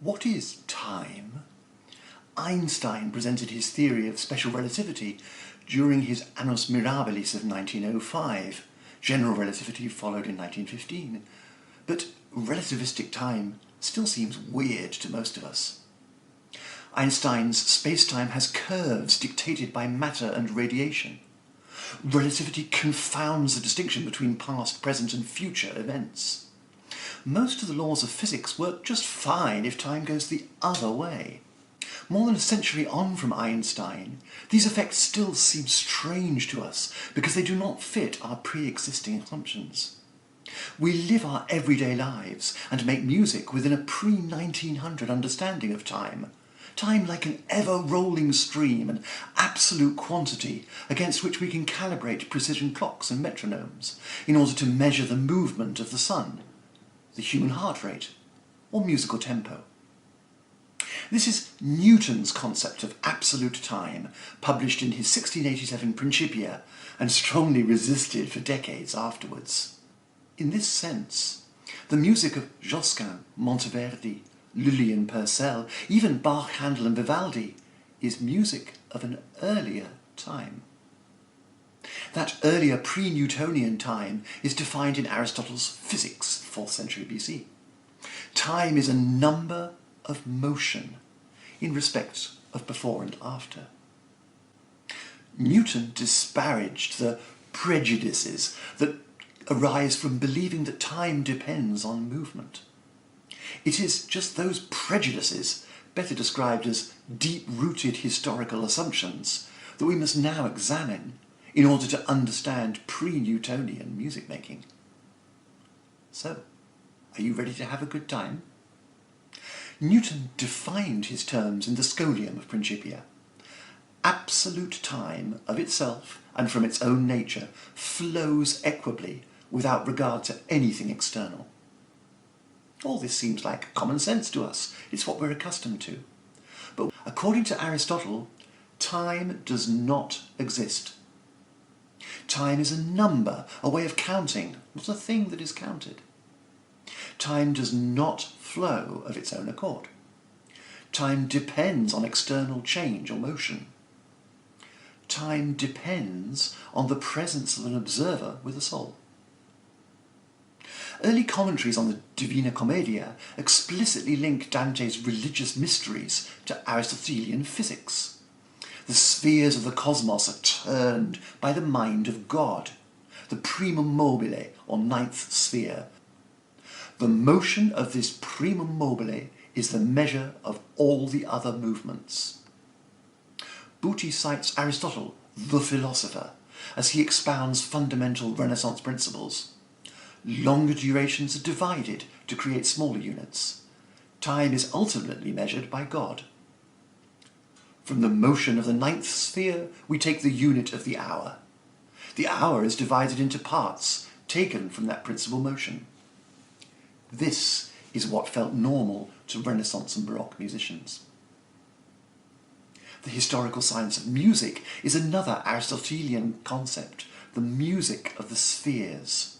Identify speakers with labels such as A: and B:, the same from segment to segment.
A: What is time? Einstein presented his theory of special relativity during his Annus Mirabilis of 1905. General relativity followed in 1915. But relativistic time still seems weird to most of us. Einstein's space-time has curves dictated by matter and radiation. Relativity confounds the distinction between past, present and future events. Most of the laws of physics work just fine if time goes the other way. More than a century on from Einstein, these effects still seem strange to us because they do not fit our pre-existing assumptions. We live our everyday lives and make music within a pre-1900 understanding of time. Time like an ever-rolling stream, an absolute quantity against which we can calibrate precision clocks and metronomes in order to measure the movement of the sun, the human heart rate, or musical tempo. This is Newton's concept of absolute time, published in his 1687 Principia and strongly resisted for decades afterwards. In this sense, the music of Josquin, Monteverdi, Lully and Purcell, even Bach, Handel and Vivaldi, is music of an earlier time. That earlier pre-Newtonian time is defined in Aristotle's Physics, 4th century BC. Time is a number of motion in respect of before and after. Newton disparaged the prejudices that arise from believing that time depends on movement. It is just those prejudices, better described as deep-rooted historical assumptions, that we must now examine in order to understand pre-Newtonian music making. So, are you ready to have a good time? Newton defined his terms in the Scholium of Principia. Absolute time of itself and from its own nature flows equably without regard to anything external. All this seems like common sense to us. It's what we're accustomed to. But according to Aristotle, time does not exist. Time is a number, a way of counting, not a thing that is counted. Time does not flow of its own accord. Time depends on external change or motion. Time depends on the presence of an observer with a soul. Early commentaries on the Divina Commedia explicitly link Dante's religious mysteries to Aristotelian physics. The spheres of the cosmos are turned by the mind of God, the primum mobile, or ninth sphere. The motion of this primum mobile is the measure of all the other movements. Buti cites Aristotle, the philosopher, as he expounds fundamental Renaissance principles. Longer durations are divided to create smaller units. Time is ultimately measured by God. From the motion of the ninth sphere, we take the unit of the hour. The hour is divided into parts, taken from that principal motion. This is what felt normal to Renaissance and Baroque musicians. The historical science of music is another Aristotelian concept, the music of the spheres.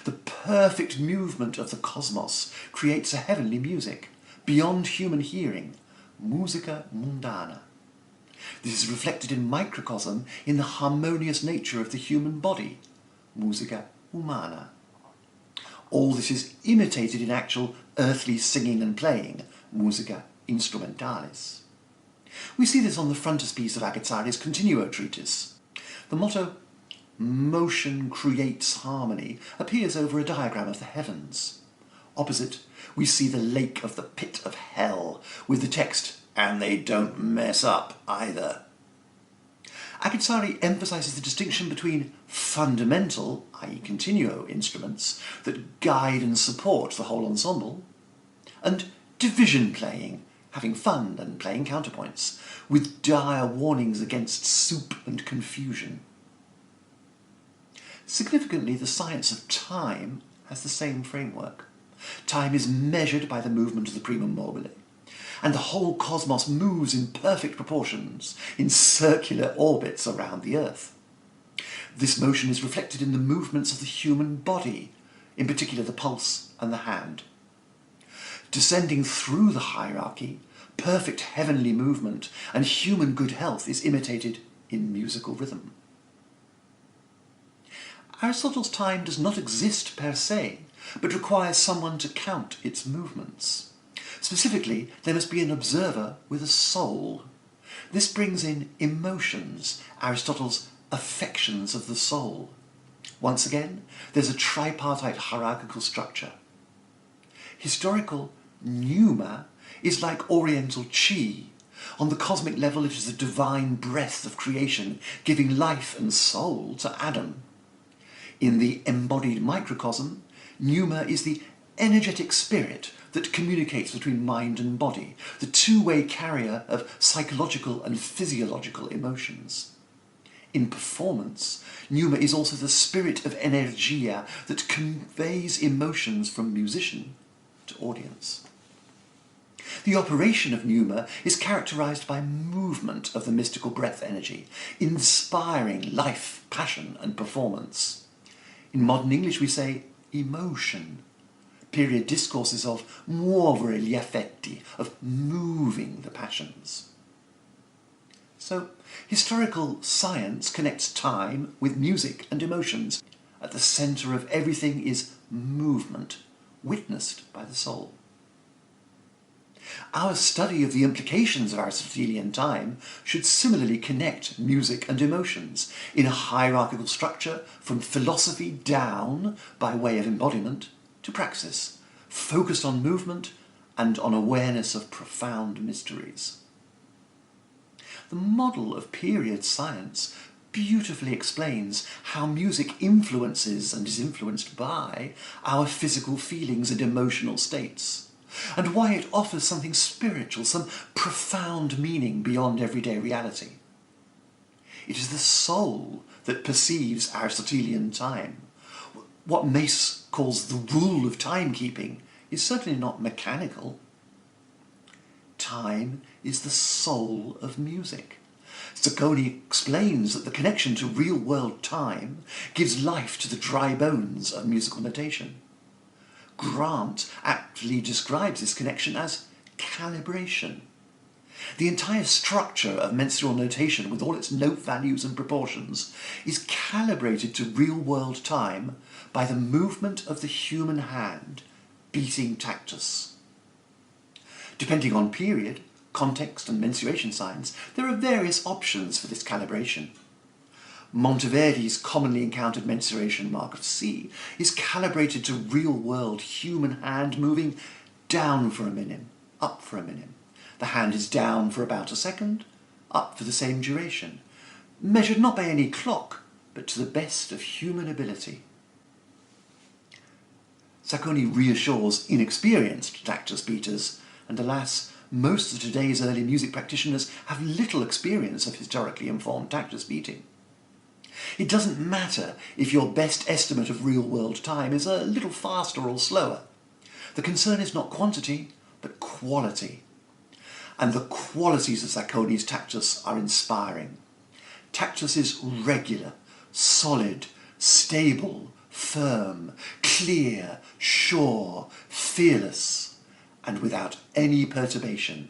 A: The perfect movement of the cosmos creates a heavenly music, beyond human hearing, musica mundana. This is reflected in microcosm in the harmonious nature of the human body, musica humana. All this is imitated in actual earthly singing and playing, musica instrumentalis. We see this on the frontispiece of Agazzari's Continuo treatise. The motto, "Motion creates harmony," appears over a diagram of the heavens. Opposite, we see the lake of the pit of hell, with the text, "And they don't mess up either." Agazzari emphasizes the distinction between fundamental, i.e. continuo, instruments that guide and support the whole ensemble, and division playing, having fun and playing counterpoints, with dire warnings against soup and confusion. Significantly, the science of time has the same framework. Time is measured by the movement of the primum mobile, and the whole cosmos moves in perfect proportions, in circular orbits around the Earth. This motion is reflected in the movements of the human body, in particular the pulse and the hand. Descending through the hierarchy, perfect heavenly movement and human good health is imitated in musical rhythm. Aristotle's time does not exist per se, but requires someone to count its movements. Specifically, there must be an observer with a soul. This brings in emotions, Aristotle's affections of the soul. Once again, there's a tripartite hierarchical structure. Historical pneuma is like Oriental chi. On the cosmic level, it is the divine breath of creation, giving life and soul to Adam. In the embodied microcosm, pneuma is the energetic spirit that communicates between mind and body, the two-way carrier of psychological and physiological emotions. In performance, pneuma is also the spirit of energia that conveys emotions from musician to audience. The operation of pneuma is characterized by movement of the mystical breath energy, inspiring life, passion and performance. In modern English we say emotion. Period discourses of muovere gli affetti, of moving the passions. So, historical science connects time with music and emotions. At the centre of everything is movement, witnessed by the soul. Our study of the implications of Aristotelian time should similarly connect music and emotions in a hierarchical structure from philosophy down by way of embodiment to praxis, focused on movement and on awareness of profound mysteries. The model of period science beautifully explains how music influences and is influenced by our physical feelings and emotional states, and why it offers something spiritual, some profound meaning beyond everyday reality. It is the soul that perceives Aristotelian time. What Mace calls the rule of timekeeping is certainly not mechanical. Time is the soul of music. Josquin explains that the connection to real-world time gives life to the dry bones of musical notation. Grant aptly describes this connection as calibration. The entire structure of mensural notation, with all its note values and proportions, is calibrated to real-world time by the movement of the human hand, beating tactus. Depending on period, context and mensuration signs, there are various options for this calibration. Monteverdi's commonly encountered mensuration mark of C is calibrated to real-world human hand moving down for a minim, up for a minim. The hand is down for about a second, up for the same duration, measured not by any clock, but to the best of human ability. Josquin reassures inexperienced tactus beaters, and alas, most of today's early music practitioners have little experience of historically informed tactus beating. It doesn't matter if your best estimate of real-world time is a little faster or slower. The concern is not quantity, but quality. And the qualities of Josquin's tactus are inspiring. Tactus is regular, solid, stable, firm, clear, sure, fearless, and without any perturbation.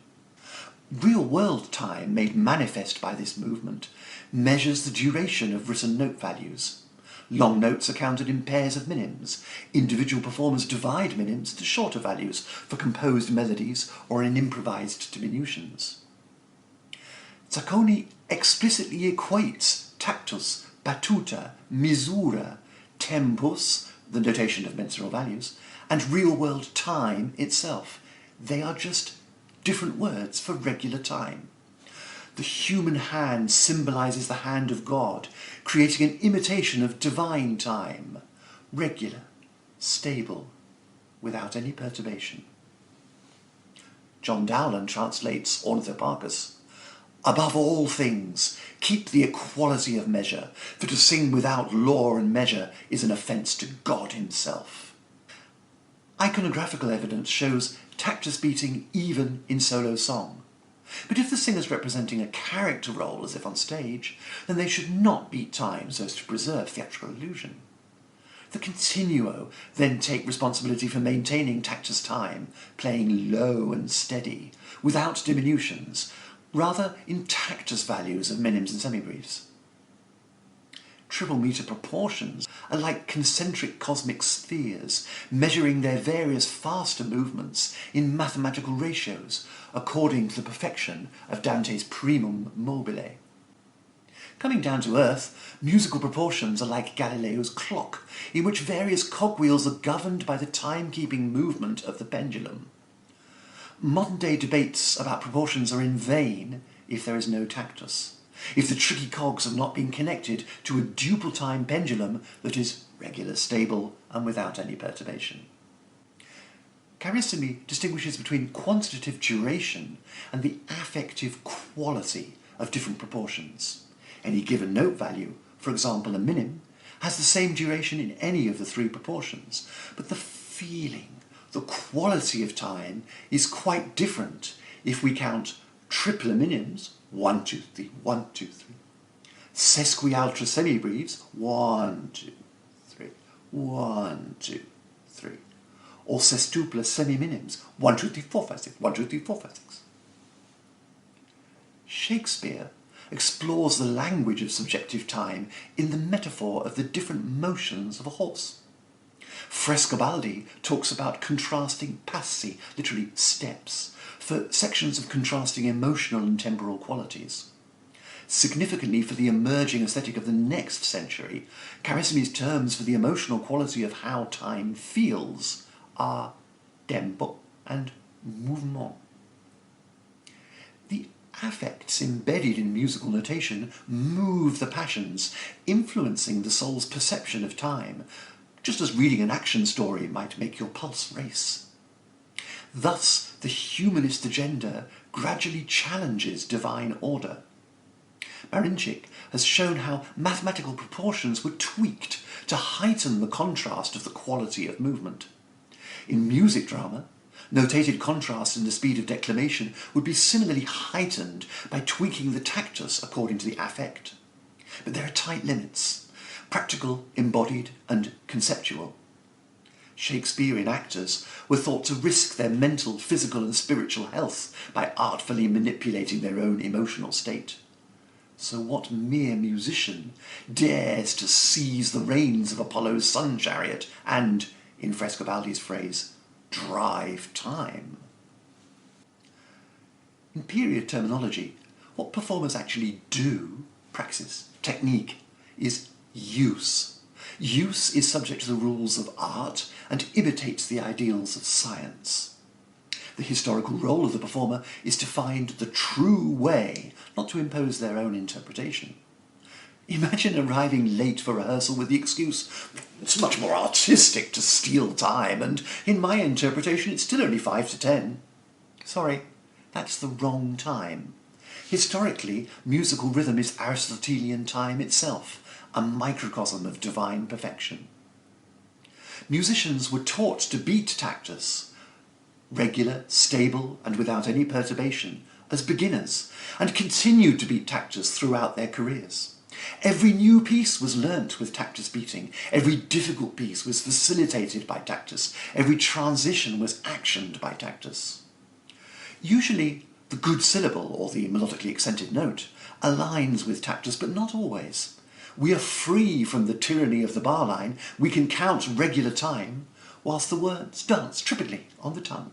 A: Real-world time, made manifest by this movement, measures the duration of written note values. Long notes are counted in pairs of minims. Individual performers divide minims into shorter values for composed melodies or in improvised diminutions. Josquin explicitly equates tactus, battuta, misura, tempus, the notation of mensural values, and real-world time itself. They are just different words for regular time. The human hand symbolises the hand of God, creating an imitation of divine time, regular, stable, without any perturbation. John Dowland translates Ornithoparchus, "Above all things, keep the equality of measure, for to sing without law and measure is an offence to God himself." Iconographical evidence shows tactus beating even in solo song. But if the singer's representing a character role as if on stage, then they should not beat time so as to preserve theatrical illusion. The continuo then take responsibility for maintaining tactus time, playing low and steady, without diminutions, rather in tactus values of minims and semibreves. Triple meter proportions are like concentric cosmic spheres, measuring their various faster movements in mathematical ratios, according to the perfection of Dante's primum mobile. Coming down to earth, musical proportions are like Galileo's clock, in which various cogwheels are governed by the time-keeping movement of the pendulum. Modern-day debates about proportions are in vain if there is no tactus, if the tricky cogs have not been connected to a duple time pendulum that is regular, stable, and without any perturbation. Carissimi distinguishes between quantitative duration and the affective quality of different proportions. Any given note value, for example a minim, has the same duration in any of the three proportions, but the feeling, the quality of time is quite different if we count tripler minims, 1, 2, 3, 1, 2, 3. Sesquialter semibreves, 1, 2, 3, 1, 2, 3. Or sestupler semiminims, 1, 2, 3, 4, 5, 6, 1, 2, 3, 4, 5, 6. Shakespeare explores the language of subjective time in the metaphor of the different motions of a horse. Frescobaldi talks about contrasting passi, literally steps, for sections of contrasting emotional and temporal qualities. Significantly for the emerging aesthetic of the next century, Carissimi's terms for the emotional quality of how time feels are tempo and mouvement. The affects embedded in musical notation move the passions, influencing the soul's perception of time, just as reading an action story might make your pulse race. Thus, the humanist agenda gradually challenges divine order. Marinchik has shown how mathematical proportions were tweaked to heighten the contrast of the quality of movement. In music drama, notated contrast in the speed of declamation would be similarly heightened by tweaking the tactus according to the affect. But there are tight limits: practical, embodied, and conceptual. Shakespearean actors were thought to risk their mental, physical, and spiritual health by artfully manipulating their own emotional state. So what mere musician dares to seize the reins of Apollo's sun chariot and, in Frescobaldi's phrase, drive time? In period terminology, what performers actually do, praxis, technique, is use. Use is subject to the rules of art and imitates the ideals of science. The historical role of the performer is to find the true way, not to impose their own interpretation. Imagine arriving late for rehearsal with the excuse, "It's much more artistic to steal time, and in my interpretation it's still only 5 to 10. Sorry, that's the wrong time. Historically, musical rhythm is Aristotelean time itself, a microcosm of divine perfection. Musicians were taught to beat tactus, regular, stable, and without any perturbation, as beginners, and continued to beat tactus throughout their careers. Every new piece was learnt with tactus beating, every difficult piece was facilitated by tactus, every transition was actioned by tactus. Usually, the good syllable, or the melodically accented note, aligns with tactus, but not always. We are free from the tyranny of the bar line. We can count regular time, whilst the words dance trippingly on the tongue.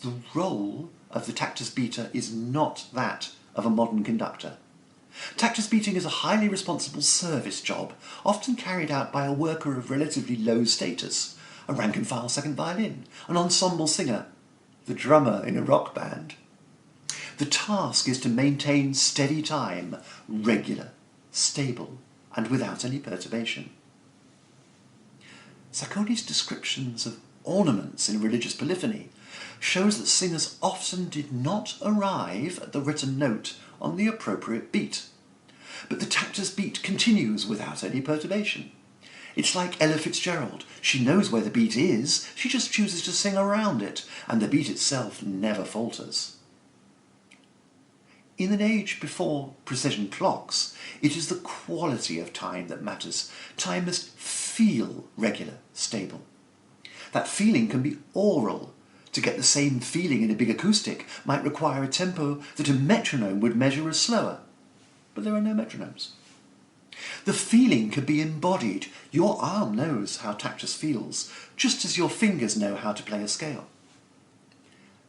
A: The role of the tactus beater is not that of a modern conductor. Tactus beating is a highly responsible service job, often carried out by a worker of relatively low status, a rank-and-file second violin, an ensemble singer, the drummer in a rock band. The task is to maintain steady time, regular, stable, and without any perturbation. Sacconi's descriptions of ornaments in religious polyphony shows that singers often did not arrive at the written note on the appropriate beat, but the tactus beat continues without any perturbation. It's like Ella Fitzgerald. She knows where the beat is, she just chooses to sing around it, and the beat itself never falters. In an age before precision clocks, it is the quality of time that matters. Time must feel regular, stable. That feeling can be aural. To get the same feeling in a big acoustic might require a tempo that a metronome would measure as slower. But there are no metronomes. The feeling can be embodied. Your arm knows how tactus feels, just as your fingers know how to play a scale.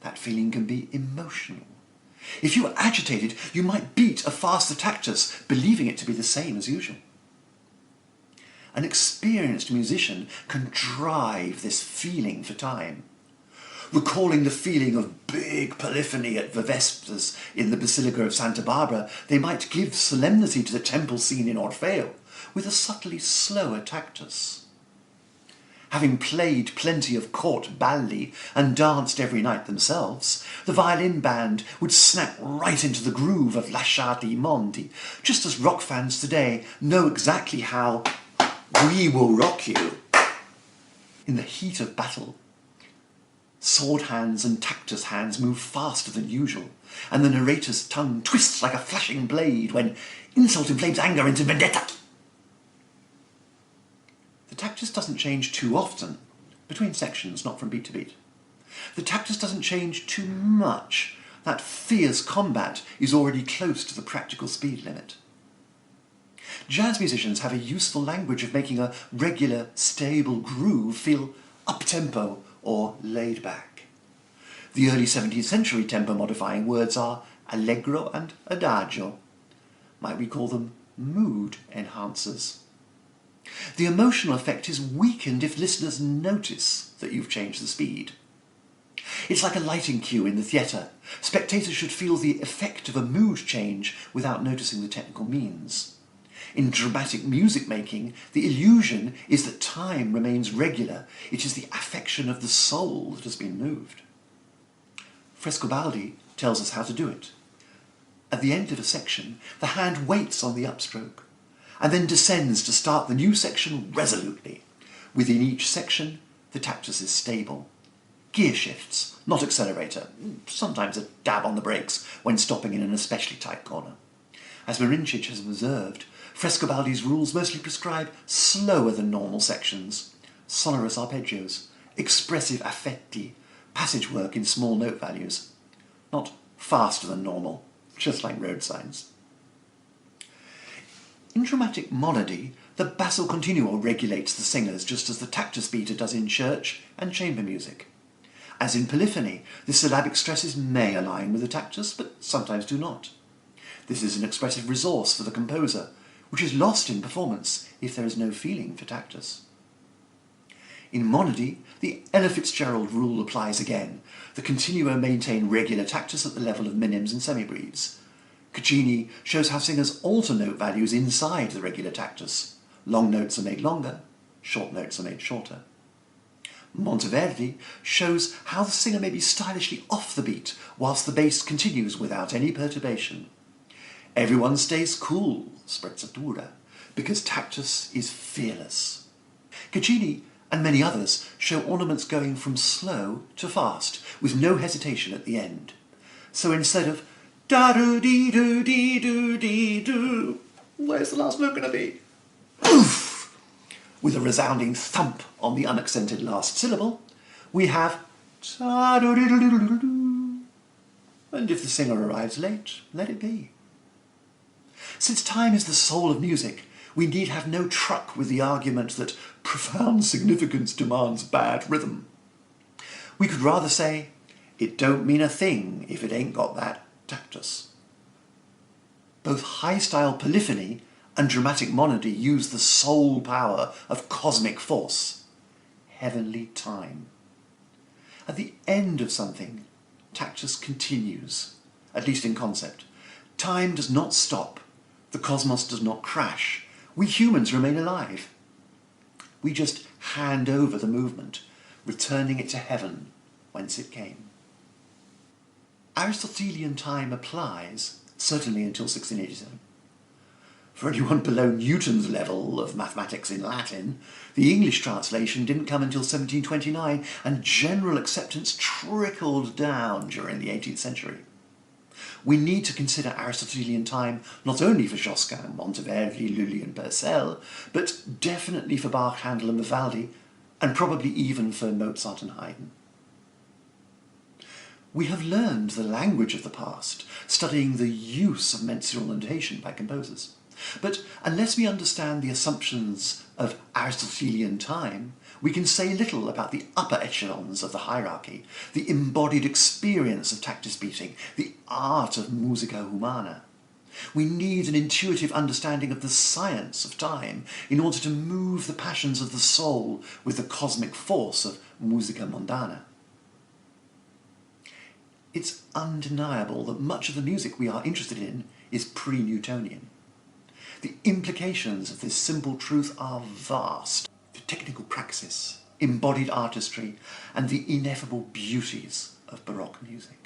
A: That feeling can be emotional. If you were agitated, you might beat a faster tactus, believing it to be the same as usual. An experienced musician can drive this feeling for time. Recalling the feeling of big polyphony at the Vespers in the Basilica of Santa Barbara, they might give solemnity to the temple scene in Orfeo with a subtly slower tactus. Having played plenty of court balli and danced every night themselves, the violin band would snap right into the groove of Lasciati Mondi, just as rock fans today know exactly how "We Will Rock You." In the heat of battle, sword hands and tactus hands move faster than usual, and the narrator's tongue twists like a flashing blade when insult inflames anger into vendetta. The tactus doesn't change too often, between sections, not from beat to beat. The tactus doesn't change too much. That fierce combat is already close to the practical speed limit. Jazz musicians have a useful language of making a regular, stable groove feel up-tempo or laid back. The early 17th century tempo-modifying words are allegro and adagio. Might we call them mood enhancers? The emotional effect is weakened if listeners notice that you've changed the speed. It's like a lighting cue in the theatre. Spectators should feel the effect of a mood change without noticing the technical means. In dramatic music making, the illusion is that time remains regular. It is the affection of the soul that has been moved. Frescobaldi tells us how to do it. At the end of a section, the hand waits on the upstroke, and then descends to start the new section resolutely. Within each section, the tactus is stable. Gear shifts, not accelerator, sometimes a dab on the brakes when stopping in an especially tight corner. As Marincic has observed, Frescobaldi's rules mostly prescribe slower than normal sections, sonorous arpeggios, expressive affetti, passage work in small note values, not faster than normal, just like road signs. In dramatic monody, the basso continuo regulates the singers just as the tactus beater does in church and chamber music. As in polyphony, the syllabic stresses may align with the tactus, but sometimes do not. This is an expressive resource for the composer, which is lost in performance if there is no feeling for tactus. In monody, the Ella Fitzgerald rule applies again. The continuo maintain regular tactus at the level of minims and semibreves. Caccini shows how singers alter note values inside the regular tactus. Long notes are made longer, short notes are made shorter. Monteverdi shows how the singer may be stylishly off the beat whilst the bass continues without any perturbation. Everyone stays cool, sprezzatura, because tactus is fearless. Caccini and many others show ornaments going from slow to fast, with no hesitation at the end. So instead of da-do-dee-do-dee-do-dee-do, where's the last note going to be? Oof! With a resounding thump on the unaccented last syllable, we have ta-do-dee-do-dee-do-doo. And if the singer arrives late, let it be. Since time is the soul of music, we need have no truck with the argument that profound significance demands bad rhythm. We could rather say, it don't mean a thing if it ain't got that tactus. Both high-style polyphony and dramatic monody use the soul power of cosmic force, heavenly time. At the end of something, tactus continues, at least in concept. Time does not stop. The cosmos does not crash. We humans remain alive. We just hand over the movement, returning it to heaven whence it came. Aristotelean time applies, certainly until 1687. For anyone below Newton's level of mathematics in Latin, the English translation didn't come until 1729, and general acceptance trickled down during the 18th century. We need to consider Aristotelean time not only for Josquin, Monteverdi, Lully and Purcell, but definitely for Bach, Handel and Vivaldi, and probably even for Mozart and Hadyn. We have learned the language of the past, studying the use of mensural notation by composers. But unless we understand the assumptions of Aristotelian time, we can say little about the upper echelons of the hierarchy, the embodied experience of tactus beating, the art of musica humana. We need an intuitive understanding of the science of time in order to move the passions of the soul with the cosmic force of musica mondana. It's undeniable that much of the music we are interested in is pre-Newtonian. The implications of this simple truth are vast. The technical praxis, embodied artistry, and the ineffable beauties of Baroque music.